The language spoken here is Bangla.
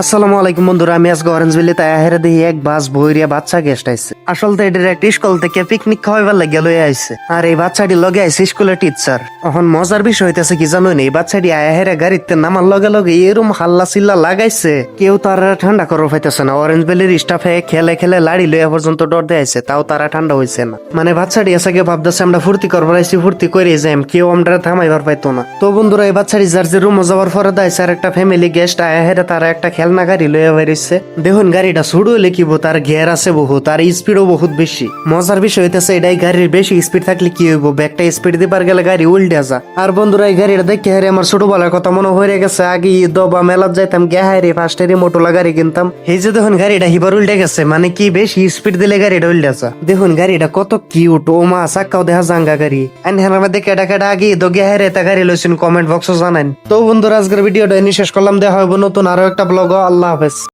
আসসালামু আলাইকুম বন্ধুরা, আমি আজকে অরেঞ্জ ভ্যালি তাই আহেরে দেখি এক বাস বইরিয়া বাচ্চা গেস্ট আইছে। আসলে এটার একটা স্কুল থেকে পিকনিক খাওয়াইবার লাগিয়া লই আইছে, আর এই বাচ্চাটি লগে আইছে স্কুলের টিচার। এখন মজার বিষয় হইতেছে কি জানো, এই বাচ্চাটি আহেরে গাড়িতে নামার লগে লগে এরম হাল্লা চিল্লা লাগাইছে, কেউ তারা ঠান্ডা করো পাইতেছে না। অরেঞ্জ ভ্যালির স্টাফে খেলে খেলে লাড়ি লইয়া পর্যন্ত ডর দেয়াইছে, তাও তারা ঠান্ডা হইছে না। মানে বাচ্চাটি এসে ভাবতেছে আমরা ফুর্তি করবার আইছি, ফুর্তি করে যাইম, কেউ আমরা থামাইবার পাইতো না। তো বন্ধুরা, এই বাচ্চাটি যার যে রুমে যাওয়ার পরে দাইছে আর একটা ফ্যামিলি গেস্ট আহেরে তারা একটা খেলনা গাড়ি লইয়া বেরিয়েছে। দেখুন গাড়িটা শুরু হলে কি তার গিয়ার আছে বহুত, আর স্পিডও বহুত বেশি। মজার বিষয় হইতেছে এটাই গাড়ির বেশি স্পিড থাকলে কি হইব, একটা স্পিড দিবার গেলে গাড়ি উল্টে যা। আর বন্ধুরা, এই গাড়িটা দেখে হারে আমার ছোটবেলার কথা মনে হয়ে গেছে। আগে ঈদ বা মেলাত যাইতাম গে হারে ফার্স্টের মোটলা গাড়ি কিনতাম। এই যে দেখুন গাড়িটা হিবার উল্টে গেছে, মানে কি বেশি স্পিড দিলে গাড়িটা উল্টে যা। দেখুন গাড়িটা কত কিউট, ও মা চাক্কাও দেখা জাঙ্গা গাড়ি। দেখে কেটা কেটা আগে ঈদ গে হারে তা গাড়ি লইছেন কমেন্ট বক্সে জানান। তো বন্ধুরা, আজকের ভিডিওটা এনে শেষ করলাম। দেখা হবে নতুন আরো একটা ব্লগ। আল্লাহ হাফেজ।